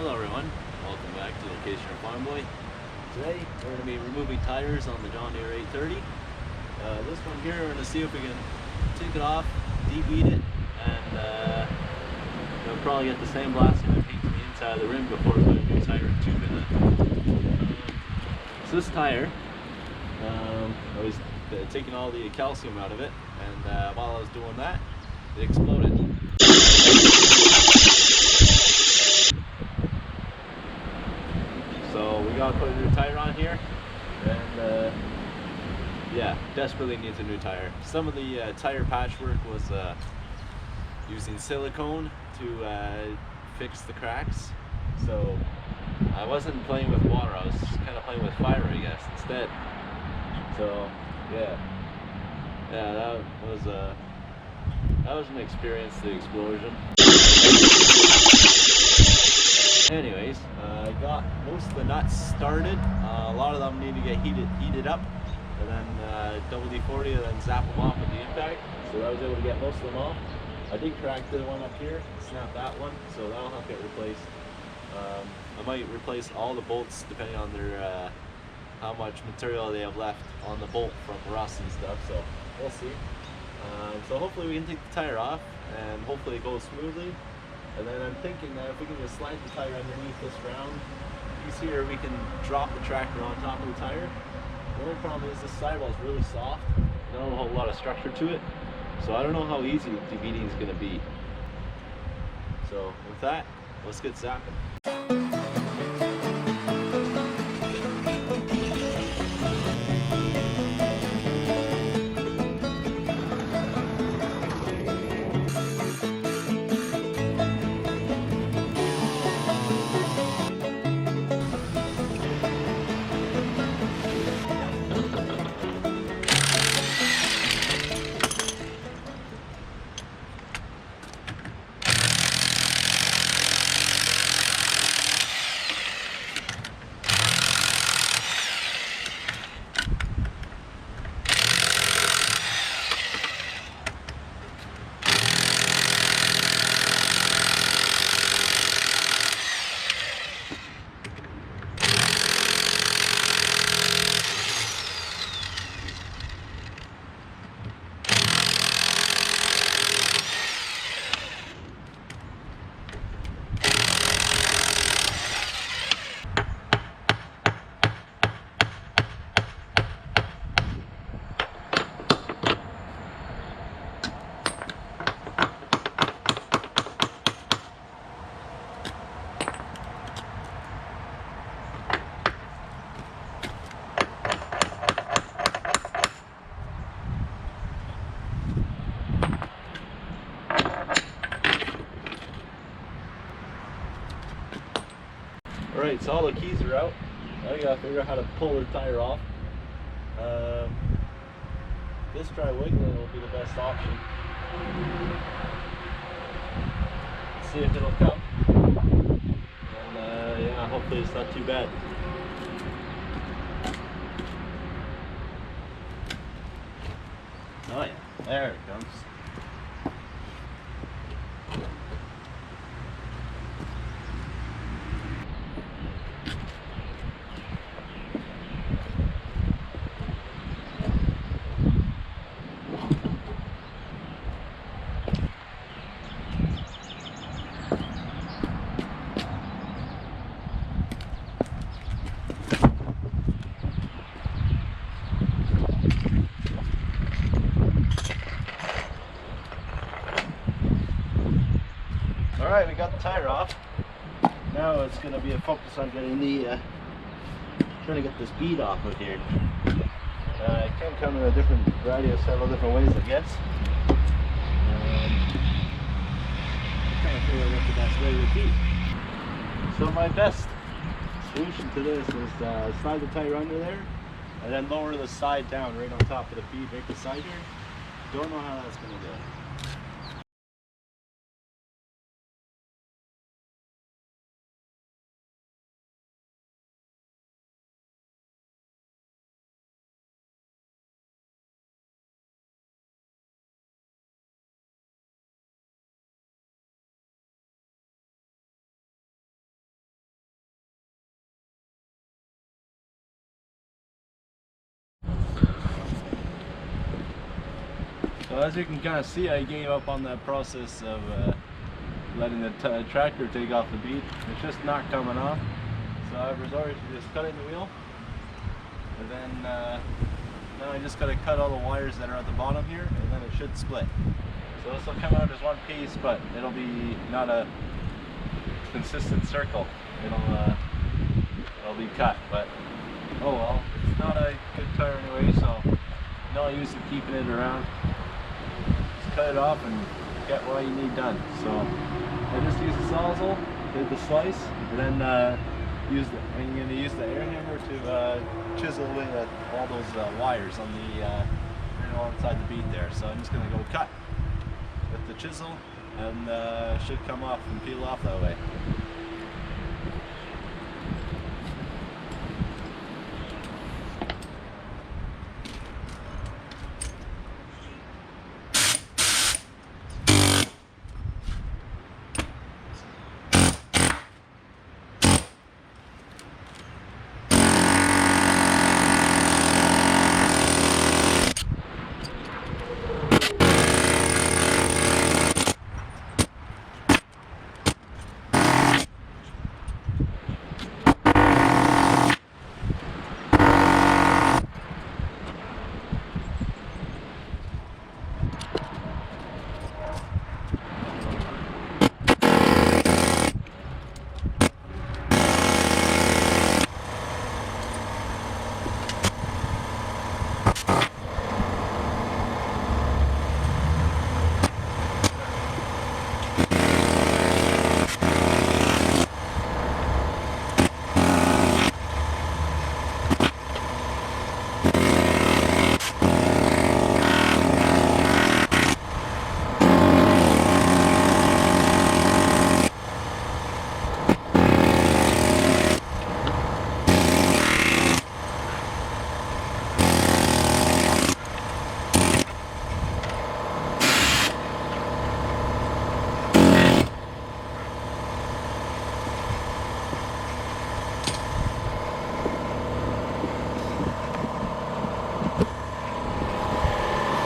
Hello everyone, welcome back to Location Farm Boy. Today we're going to be removing tires on the John Deere 830. This one here we're going to see if we can take it off, debeat it, and we'll probably get the sandblasting and paint the inside of the rim before we put a new tire and tube in it. So this tire, I was taking all the calcium out of it, and while I was doing that, it exploded. So we gotta put a new tire on here, and yeah, desperately needs a new tire. Some of the tire patchwork was using silicone to fix the cracks. So I wasn't playing with water, I was kind of playing with fire, I guess, instead. So yeah, that was an experience, the explosion. Anyways, I got most of the nuts started. A lot of them need to get heated up, and then WD-40 and then zap them off with the impact. So I was able to get most of them off. I did crack the one up here, snap that one, so that'll have to get replaced. I might replace all the bolts depending on their how much material they have left on the bolt from rust and stuff. So we'll see. So hopefully we can take the tire off, and hopefully it goes smoothly. And then I'm thinking that if we can just slide the tire underneath this round piece here, we can drop the tractor on top of the tire. The only problem is this sidewall is really soft. Not a whole lot of structure to it. So I don't know how easy debeating is going to be. So with that, let's get zapping. Alright, so all the keys are out. Now you gotta figure out how to pull the tire off. This try wiggling will be the best option. Let's see if it'll come. And yeah, hopefully it's not too bad. Oh yeah, there it comes. Alright, we got the tire off. Now it's going to be a focus on getting the, trying to get this bead off of here. It can come in a different variety of several different ways, I guess. Trying to figure out what the best way would be. So my best solution to this is slide the tire under there, and then lower the side down right on top of the bead, right beside here. Don't know how that's going to go. So as you can kind of see, I gave up on that process of letting the tractor take off the bead. It's just not coming off. So I've resorted to just cutting the wheel. And then now I just got to cut all the wires that are at the bottom here, and then it should split. So this will come out as one piece, but it'll be not a consistent circle. It'll be cut, but oh well, it's not a good tire anyway, so no use in keeping it around. Just cut it off and get what you need done. So I just use the sawzall, did the slice, and then I'm going to use the air hammer to chisel away at all those wires on the right alongside the bead there. So I'm just going to go cut with the chisel, and should come off and peel off that way.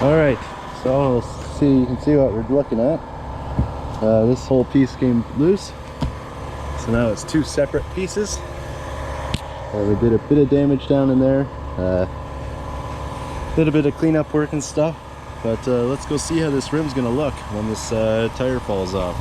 Alright, so you can see what we're looking at. This whole piece came loose, so now it's two separate pieces. We did a bit of damage down in there, did a bit of cleanup work and stuff, but let's go see how this rim's gonna look when this tire falls off.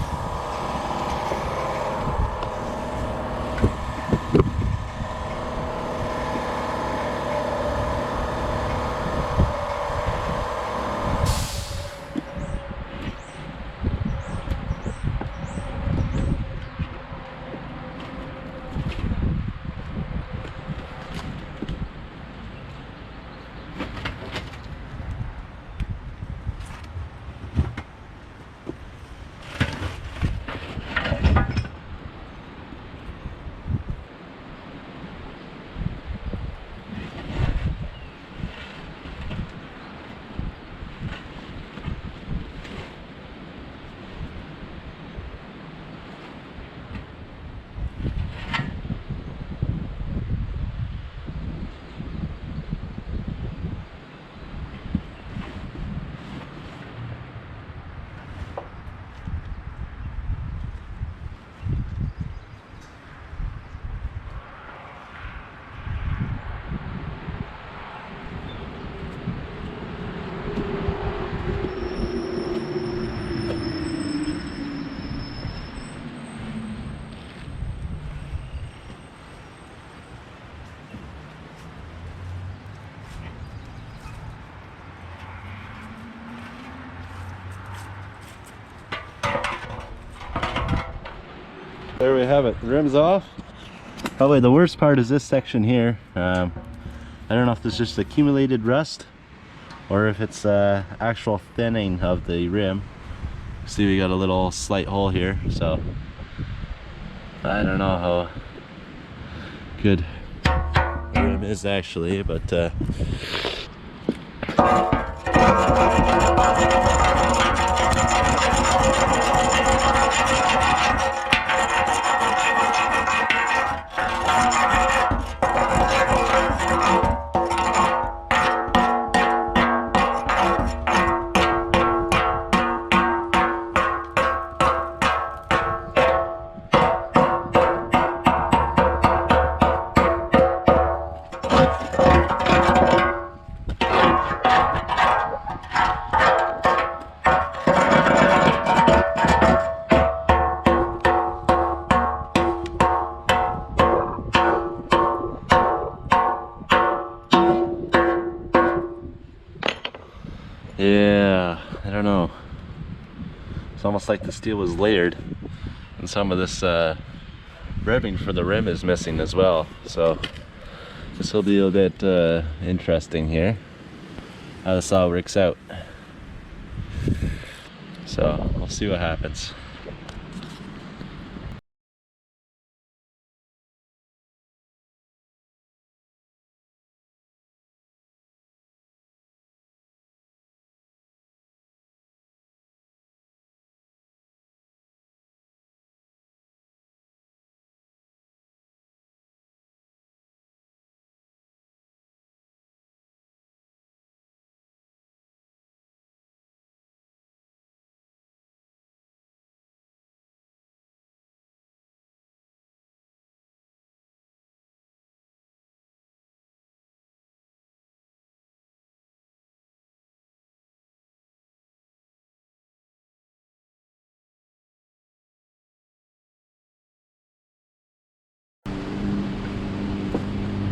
There we have it, the rim's off. Probably the worst part is this section here. I don't know if this is just accumulated rust or if it's actual thinning of the rim. See, we got a little slight hole here, so I don't know how good the rim is actually, but Yeah, I don't know. It's almost like the steel was layered, and some of this ribbing for the rim is missing as well. So this will be a bit interesting here, how this all works out. So we'll see what happens.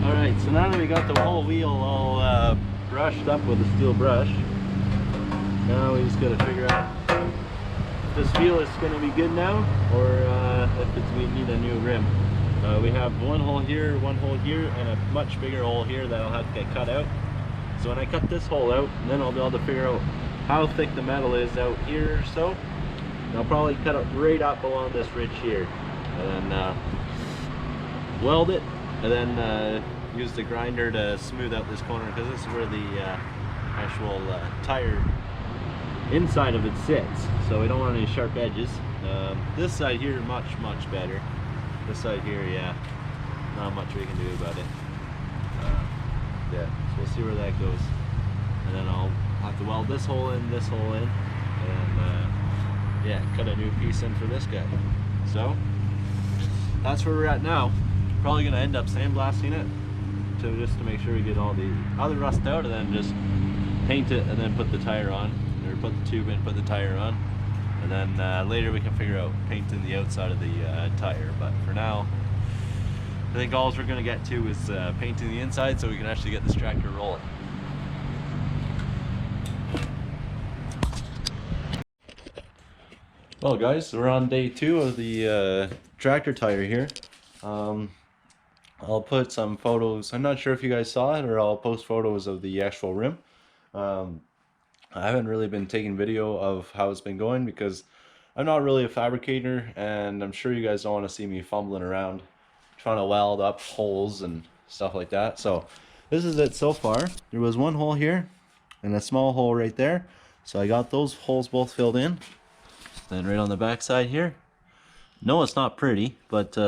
Alright, so now that we got the whole wheel all brushed up with a steel brush, now we just gotta figure out if this wheel is gonna be good now, or if we need a new rim. We have one hole here, and a much bigger hole here that'll have to get cut out. So when I cut this hole out, then I'll be able to figure out how thick the metal is out here or so. And I'll probably cut it right up along this ridge here, and then weld it, and then use the grinder to smooth out this corner, because this is where the actual tire inside of it sits, so we don't want any sharp edges. This side here much better. This side here, yeah, not much we can do about it. Yeah, so we'll see where that goes, and then I'll have to weld this hole in, and yeah, cut a new piece in for this guy. So that's where we're at now. Probably gonna end up sandblasting it just to make sure we get all the other rust out, and then just paint it and then put the tire on, or put the tube in, put the tire on, and then later we can figure out painting the outside of the tire. But for now, I think all we're gonna get to is painting the inside, so we can actually get this tractor rolling. Well guys, we're on day 2 of the tractor tire here. I'll put some photos. I'm not sure if you guys saw it, or I'll post photos of the actual rim. I haven't really been taking video of how it's been going, because I'm not really a fabricator, and I'm sure you guys don't want to see me fumbling around trying to weld up holes and stuff like that. So this is it so far. There was one hole here and a small hole right there, so I got those holes both filled in. Then right on the back side here, no, it's not pretty, but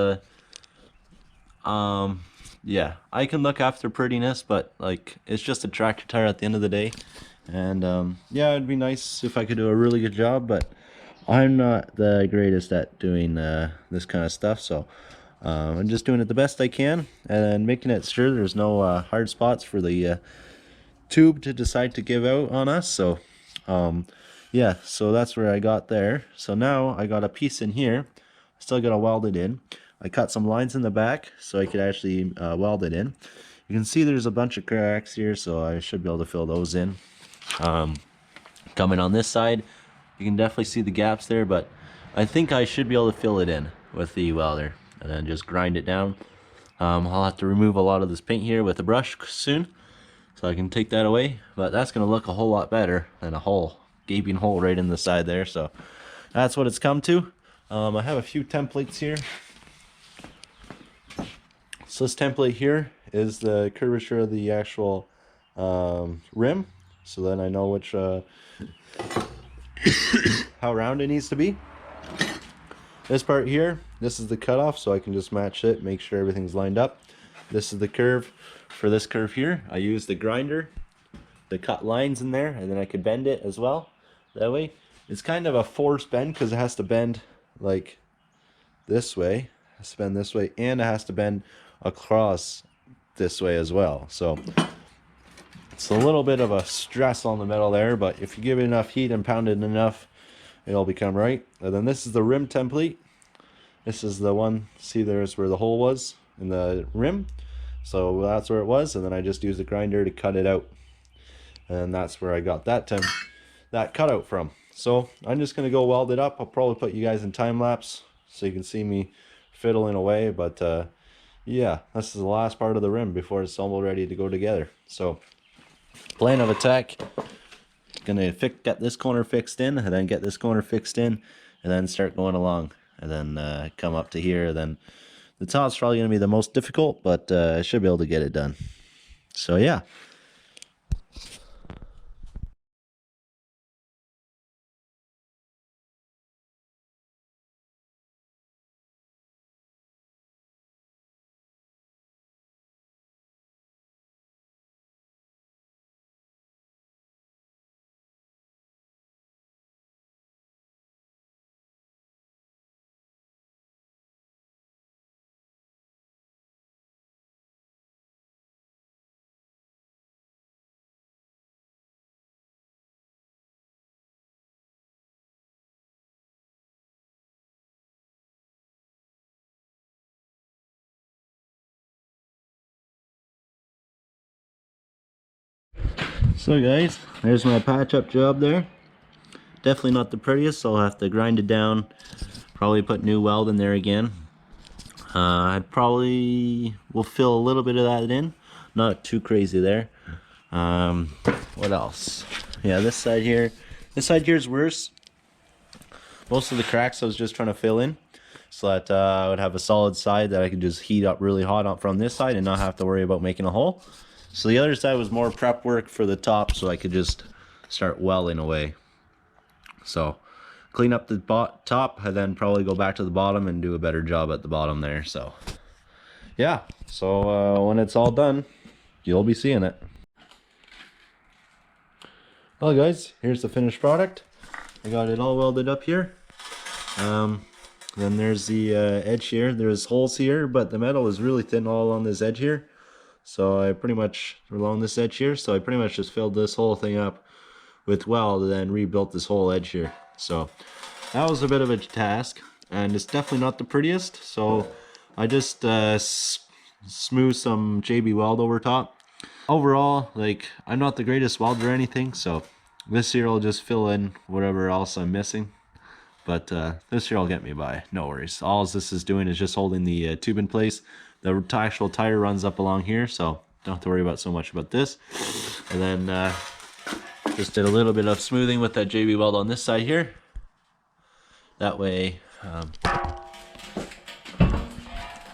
yeah, I can look after prettiness, but like, it's just a tractor tire at the end of the day. And yeah, it'd be nice if I could do a really good job, but I'm not the greatest at doing this kind of stuff. So I'm just doing it the best I can, and making it sure there's no hard spots for the tube to decide to give out on us. So yeah, so that's where I got there. So now I got a piece in here. Still gotta weld it in. I cut some lines in the back so I could actually weld it in. You can see there's a bunch of cracks here, so I should be able to fill those in. Coming on this side, you can definitely see the gaps there, but I think I should be able to fill it in with the welder, and then just grind it down. I'll have to remove a lot of this paint here with a brush soon, so I can take that away, but that's going to look a whole lot better than a gaping hole right in the side there. So that's what it's come to. I have a few templates here. So this template here is the curvature of the actual rim, so then I know which how round it needs to be. This part here, this is the cutoff, so I can just match it, make sure everything's lined up. This is the curve for this curve here. I use the grinder to cut lines in there, and then I could bend it as well. That way, it's kind of a forced bend, because it has to bend like this way, it has to bend this way, and it has to bend across this way as well. So it's a little bit of a stress on the metal there, but if you give it enough heat and pound it enough, it'll become right. And then this is the rim template. This is the one, see, there's where the hole was in the rim, so that's where it was, and then I just used the grinder to cut it out, and that's where I got that that cutout from. So I'm just going to go weld it up. I'll probably put you guys in time lapse so you can see me fiddling away, but yeah, this is the last part of the rim before it's all ready to go together. So plan of attack, gonna get this corner fixed in, and then get this corner fixed in, and then start going along, and then come up to here. Then the top's probably gonna be the most difficult, but I should be able to get it done. So yeah. So guys, there's my patch up job there. Definitely not the prettiest, so I'll have to grind it down, probably put new weld in there again. I probably will fill a little bit of that in, not too crazy there. What else? Yeah, this side here is worse. Most of the cracks I was just trying to fill in so that I would have a solid side that I could just heat up really hot from this side and not have to worry about making a hole. So the other side was more prep work for the top, so I could just start welding away. So clean up the top and then probably go back to the bottom and do a better job at the bottom there. So yeah, so when it's all done, you'll be seeing it. Well guys, here's the finished product. I got it all welded up here. Then there's the edge here. There's holes here, but the metal is really thin all on this edge here. So I pretty much, along this edge here, so I pretty much just filled this whole thing up with weld and then rebuilt this whole edge here. So that was a bit of a task, and it's definitely not the prettiest. So I just smoothed some JB weld over top. Overall, like, I'm not the greatest welder or anything, so this here will just fill in whatever else I'm missing. But this here will get me by, no worries. All this is doing is just holding the tube in place. The actual tire runs up along here, so don't have to worry about so much about this. And then just did a little bit of smoothing with that JB weld on this side here. That way, and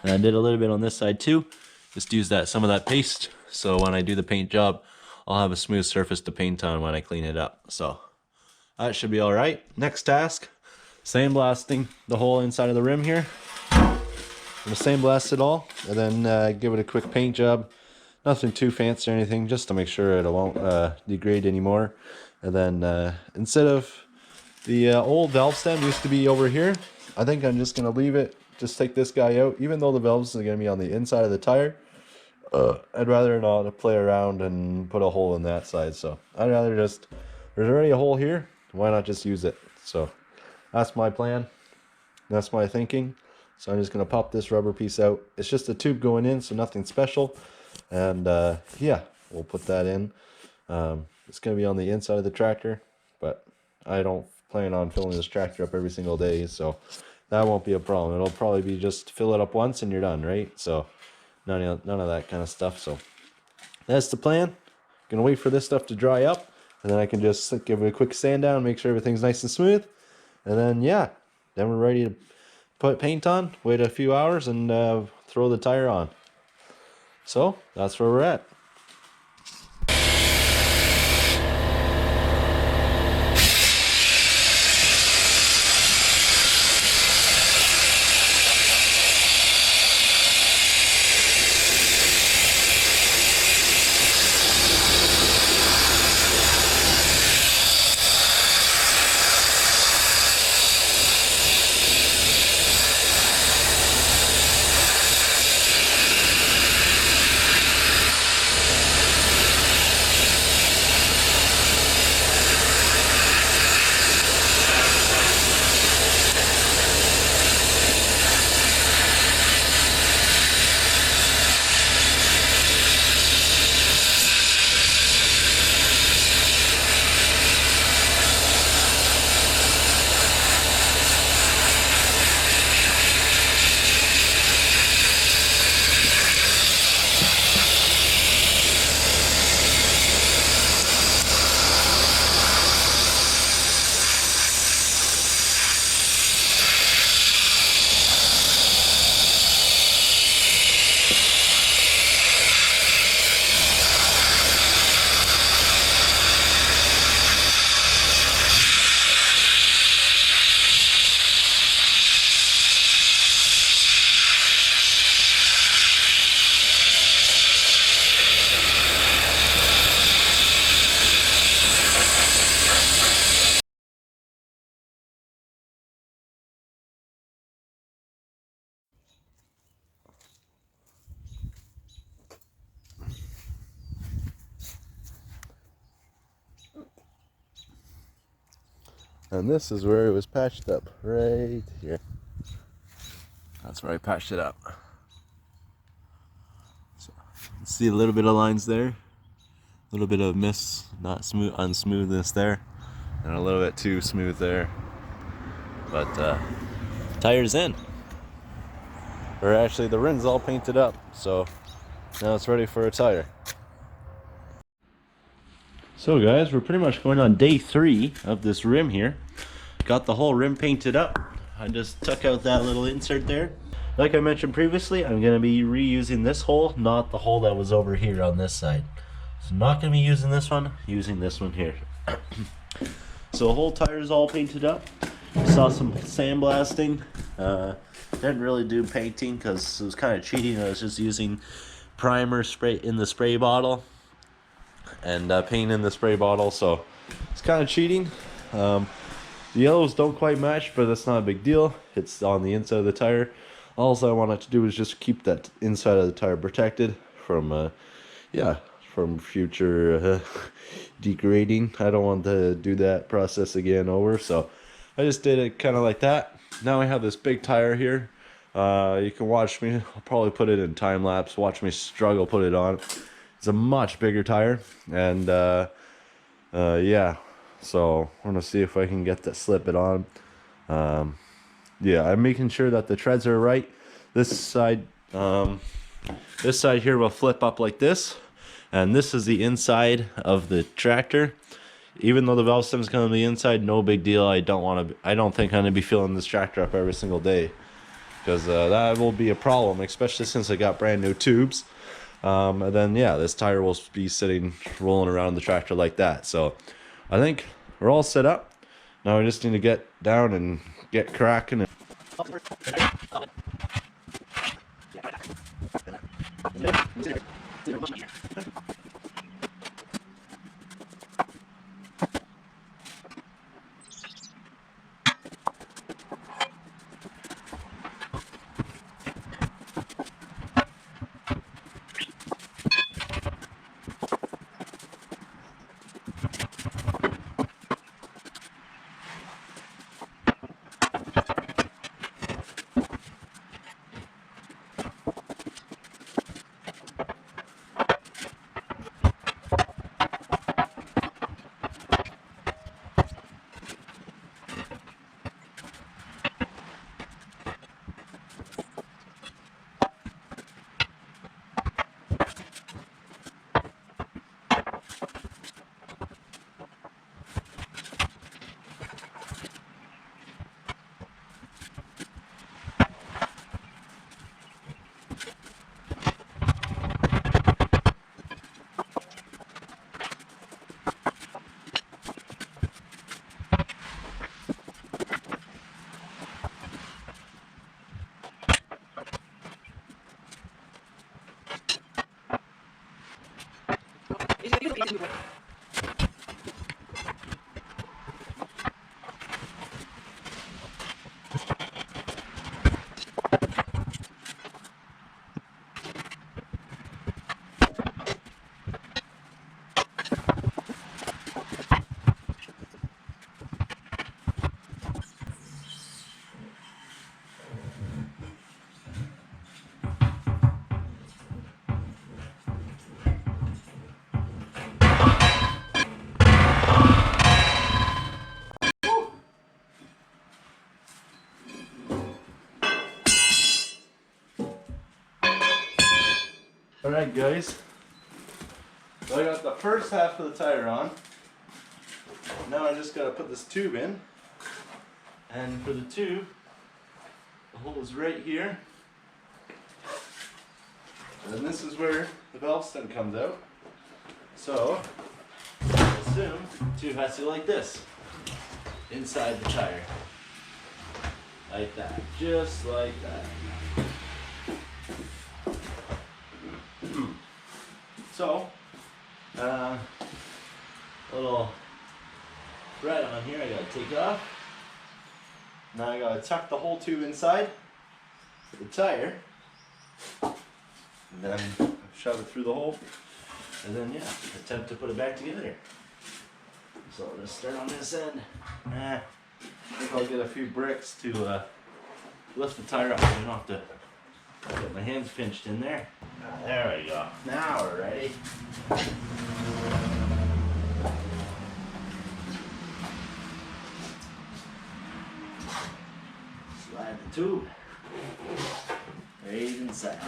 I did a little bit on this side too. Just use some of that paste, so when I do the paint job, I'll have a smooth surface to paint on when I clean it up. So that should be all right. Next task, sandblasting the whole inside of the rim here. I'm gonna sandblast it all and then give it a quick paint job. Nothing too fancy or anything, just to make sure it won't degrade anymore. And then instead of the old valve stem used to be over here, I think I'm just gonna leave it, just take this guy out. Even though the valves are gonna be on the inside of the tire, I'd rather not play around and put a hole in that side. So I'd rather just, there's already a hole here, why not just use it? So that's my plan, that's my thinking. So I'm just going to pop this rubber piece out. It's just a tube going in, so nothing special. And yeah, we'll put that in. It's going to be on the inside of the tractor, but I don't plan on filling this tractor up every single day, so that won't be a problem. It'll probably be just fill it up once and you're done, right? So none of that kind of stuff. So that's the plan. Gonna wait for this stuff to dry up, and then I can just give it a quick sand down, make sure everything's nice and smooth. And then yeah, then we're ready to put paint on, wait a few hours, and throw the tire on. So that's where we're at. And this is where it was patched up, right here. That's where I patched it up. So, see a little bit of lines there, a little bit of not smooth, unsmoothness there, and a little bit too smooth there. But tire's in. Or actually, the rim's all painted up, so now it's ready for a tire. So guys, we're pretty much going on day 3 of this rim here. Got the whole rim painted up. I just took out that little insert there. Like I mentioned previously, I'm going to be reusing this hole, not the hole that was over here on this side. So not going to be using this one, using this one here. So the whole tire is all painted up. Saw some sandblasting. Didn't really do painting because it was kind of cheating. I was just using primer spray in the spray bottle and paint in the spray bottle, so it's kind of cheating. The yellows don't quite match, but that's not a big deal. It's on the inside of the tire. All I wanted to do is just keep that inside of the tire protected from from future degrading. I don't want to do that process again over, so I just did it kind of like that. Now I have this big tire here. You can watch me, I'll probably put it in time lapse, watch me struggle put it on. It's a much bigger tire, and yeah, so I'm gonna see if I can get to slip it on. Yeah, I'm making sure that the treads are right. This side here will flip up like this, and this is the inside of the tractor. Even though the valve stem is going to be inside, no big deal. I don't think I'm gonna be filling this tractor up every single day, because that will be a problem, especially since I got brand new tubes. And then yeah, this tire will be sitting rolling around the tractor like that. So I think we're all set up. Now we just need to get down and get cracking. Alright guys, so I got the first half of the tire on. Now I just gotta put this tube in. And for the tube, the hole is right here. And then this is where the valve stem comes out. So, I assume the tube has to go like this, inside the tire. Like that, just like that. So, little thread on here I gotta take off. Now I gotta tuck the whole tube inside the tire, and then shove it through the hole, and then yeah, attempt to put it back together. So let's start on this end. think I'll get a few bricks to lift the tire up so I don't have to get my hands pinched in there. There we go. Now we're ready. Slide the tube right inside.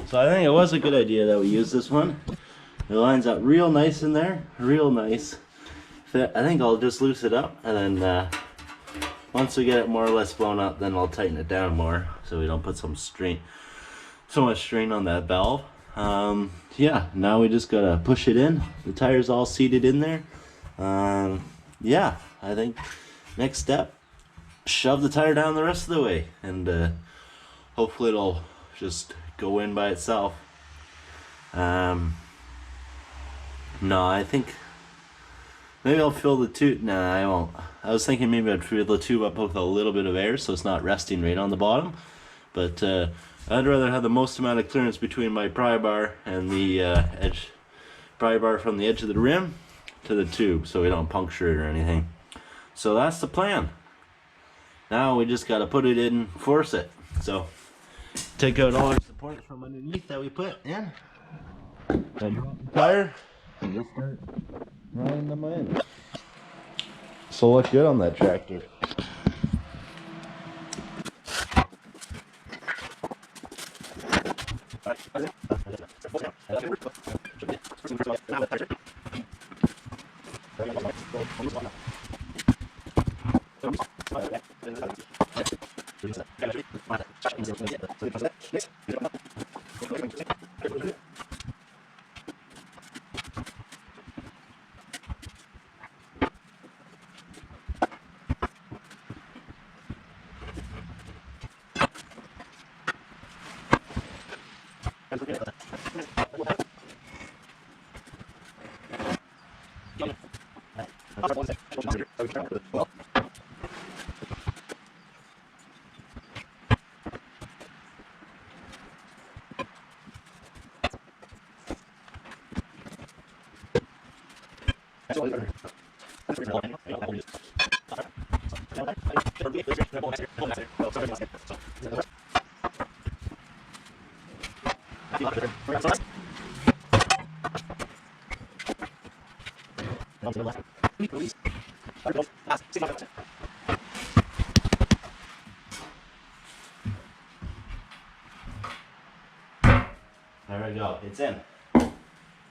So I think it was a good idea that we use this one. It lines up real nice in there, real nice. I think I'll just loose it up, and then once we get it more or less blown up, then I'll tighten it down more so we don't put so much strain on that valve. Yeah, now we just gotta push it in. The tire's all seated in there. Yeah, I think next step, shove the tire down the rest of the way, and hopefully it'll just go in by itself. No, I think maybe I'll fill the tube. Nah, I won't. I was thinking maybe I'd fill the tube up with a little bit of air so it's not resting right on the bottom. But I'd rather have the most amount of clearance between my pry bar and the pry bar from the edge of the rim to the tube so we don't puncture it or anything. So that's the plan. Now we just gotta put it in, force it. So take out all our supports from underneath that we put in, and drop the tire, and just start running them in. So look good on that tractor. There we go, it's in.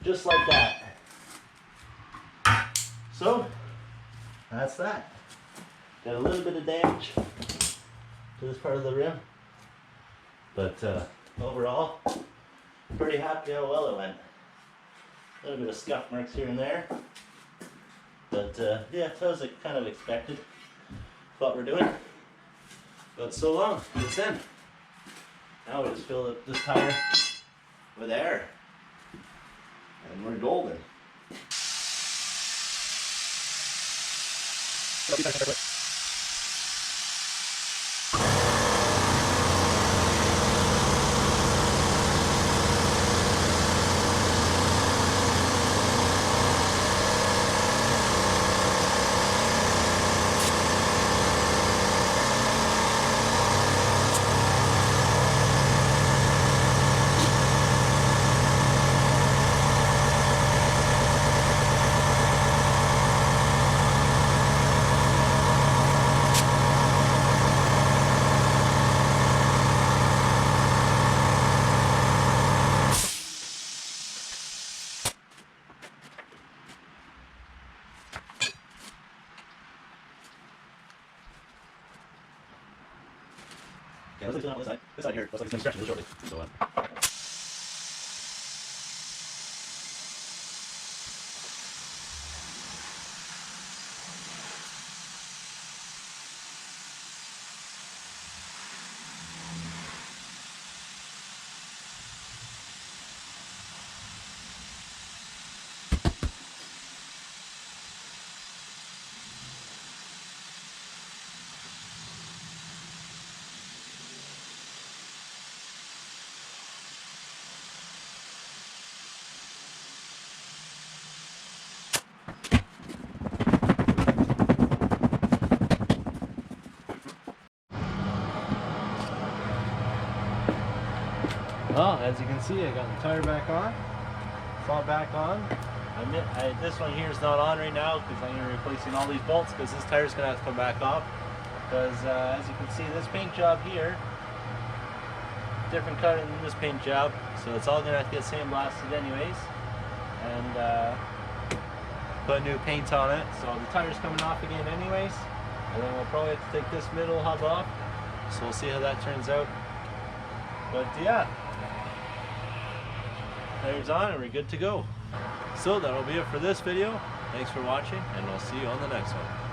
Just like that. So, that's that. Got a little bit of damage to this part of the rim, but overall, pretty happy how well it went. A little bit of scuff marks here and there, but yeah, that was kind of expected. What we're doing, but so long, it's in. Now we just fill this tire with air, and we're golden. Yeah, let's look on this side. This side here looks like it's been stretched really shortly. So, Well, as you can see, I got the tire back on. It's all back on. This one here is not on right now because I'm going to be replacing all these bolts because this tire is going to have to come back off. Because as you can see, this paint job here, different color than this paint job, so it's all going to have to get sandblasted anyways. And put new paint on it. So the tire's coming off again anyways. And then we'll probably have to take this middle hub off. So we'll see how that turns out. But yeah, tire's on and we're good to go. So that'll be it for this video. Thanks for watching, and we'll see you on the next one.